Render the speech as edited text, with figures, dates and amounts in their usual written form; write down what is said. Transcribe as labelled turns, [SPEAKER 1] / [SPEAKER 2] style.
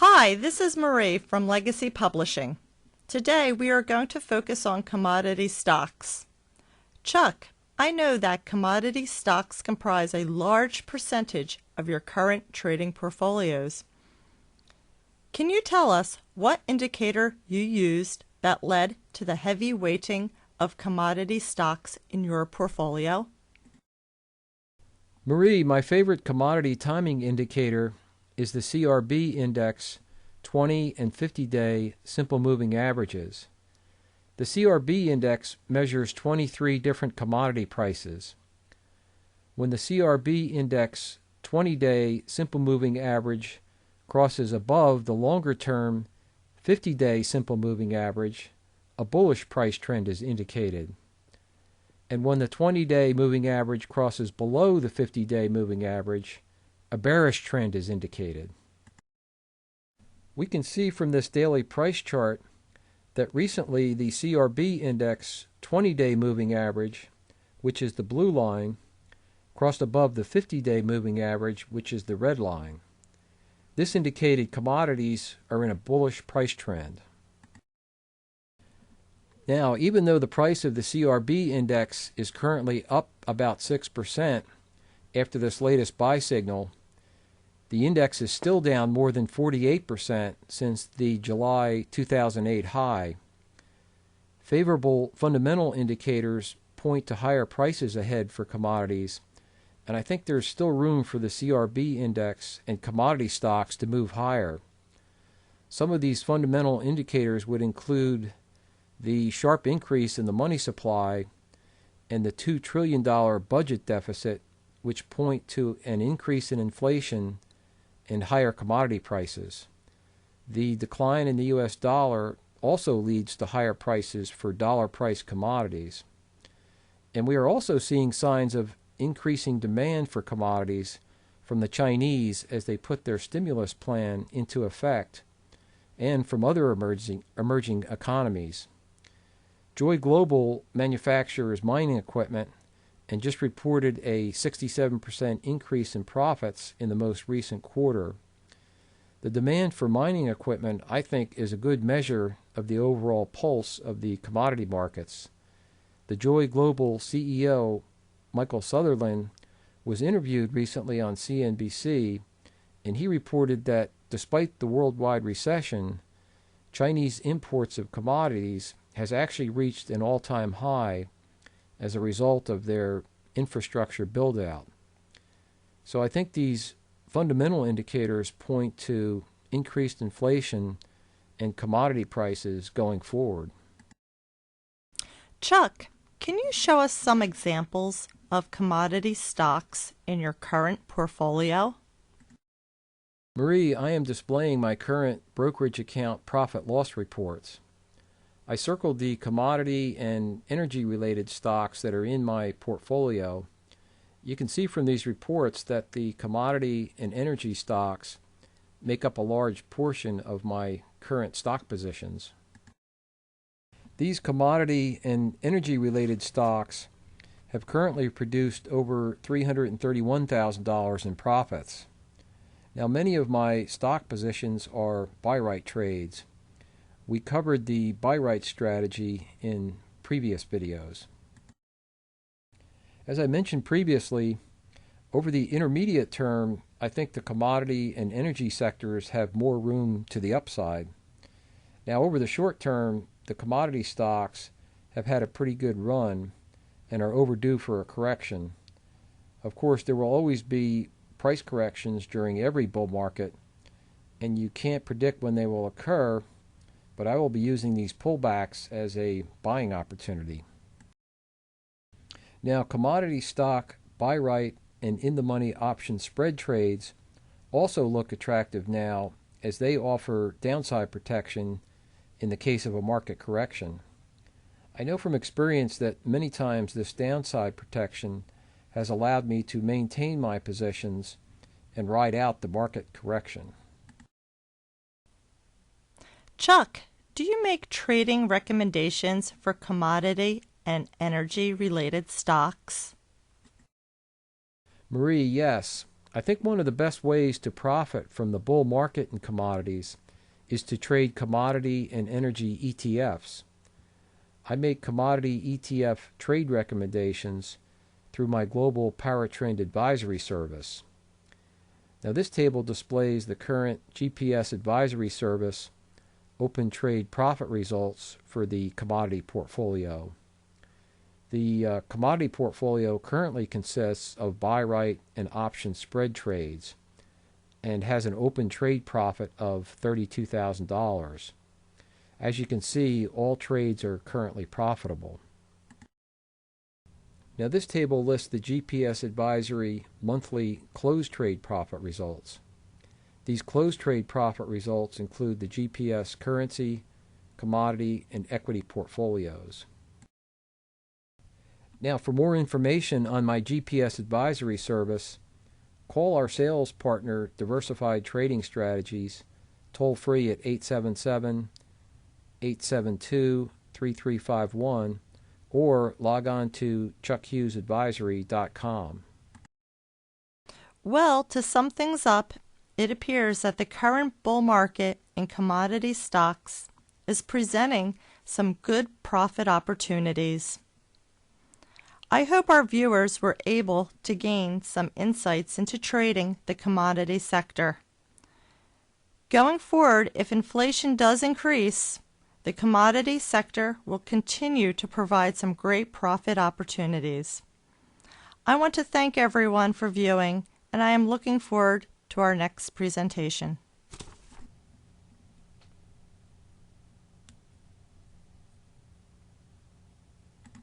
[SPEAKER 1] Hi, this is Marie from Legacy Publishing. Today we are going to focus on commodity stocks. Chuck, I know that commodity stocks comprise a large percentage of your current trading portfolios. Can you tell us what indicator you used that led to the heavy weighting of commodity stocks in your portfolio?
[SPEAKER 2] Marie, my favorite commodity timing indicator is the CRB index 20 and 50-day simple moving averages. The CRB index measures 23 different commodity prices. When the CRB index 20-day simple moving average crosses above the longer-term 50-day simple moving average, a bullish price trend is indicated. And when the 20-day moving average crosses below the 50-day moving average, a bearish trend is indicated. We can see from this daily price chart that recently the CRB index 20-day moving average, which is the blue line, crossed above the 50-day moving average, which is the red line. This indicated commodities are in a bullish price trend. Now, even though the price of the CRB index is currently up about 6% after this latest buy signal, the index is still down more than 48% since the July 2008 high. Favorable fundamental indicators point to higher prices ahead for commodities, and I think there's still room for the CRB index and commodity stocks to move higher. Some of these fundamental indicators would include the sharp increase in the money supply and the $2 trillion budget deficit, which point to an increase in inflation and higher commodity prices. The decline in the U.S. dollar also leads to higher prices for dollar-priced commodities. And we are also seeing signs of increasing demand for commodities from the Chinese as they put their stimulus plan into effect, and from other emerging economies. Joy Global manufactures mining equipment and just reported a 67% increase in profits in the most recent quarter. The demand for mining equipment, I think, is a good measure of the overall pulse of the commodity markets. The Joy Global CEO, Michael Sutherland, was interviewed recently on CNBC, and he reported that despite the worldwide recession, Chinese imports of commodities has actually reached an all-time high as a result of their infrastructure build-out. So I think these fundamental indicators point to increased inflation and commodity prices going forward.
[SPEAKER 1] Chuck, can you show us some examples of commodity stocks in your current portfolio?
[SPEAKER 2] Marie, I am displaying my current brokerage account profit-loss reports. I circled the commodity and energy-related stocks that are in my portfolio. You can see from these reports that the commodity and energy stocks make up a large portion of my current stock positions. These commodity and energy-related stocks have currently produced over $331,000 in profits. Now, many of my stock positions are buy-right trades. We covered the buy-right strategy in previous videos. As I mentioned previously, over the intermediate term, I think the commodity and energy sectors have more room to the upside. Now, over the short term, the commodity stocks have had a pretty good run and are overdue for a correction. Of course, there will always be price corrections during every bull market, and you can't predict when they will occur, but I will be using these pullbacks as a buying opportunity. Now, commodity stock, buy-right, and in-the-money option spread trades also look attractive now as they offer downside protection in the case of a market correction. I know from experience that many times this downside protection has allowed me to maintain my positions and ride out the market correction.
[SPEAKER 1] Chuck, do you make trading recommendations for commodity and energy-related stocks?
[SPEAKER 2] Marie, yes. I think one of the best ways to profit from the bull market in commodities is to trade commodity and energy ETFs. I make commodity ETF trade recommendations through my global power trend advisory service. Now this table displays the current GPS advisory service open trade profit results for the commodity portfolio. The commodity portfolio currently consists of buy right and option spread trades and has an open trade profit of $32,000. As you can see, all trades are currently profitable. Now this table lists the GPS advisory monthly closed trade profit results. These closed trade profit results include the GPS currency, commodity, and equity portfolios. Now for more information on my GPS advisory service, call our sales partner Diversified Trading Strategies toll free at 877-872-3351 or log on to chuckhughesadvisory.com.
[SPEAKER 1] Well, to sum things up, it appears that the current bull market in commodity stocks is presenting some good profit opportunities. I hope our viewers were able to gain some insights into trading the commodity sector. Going forward, if inflation does increase, the commodity sector will continue to provide some great profit opportunities. I want to thank everyone for viewing, and I am looking forward to our next presentation.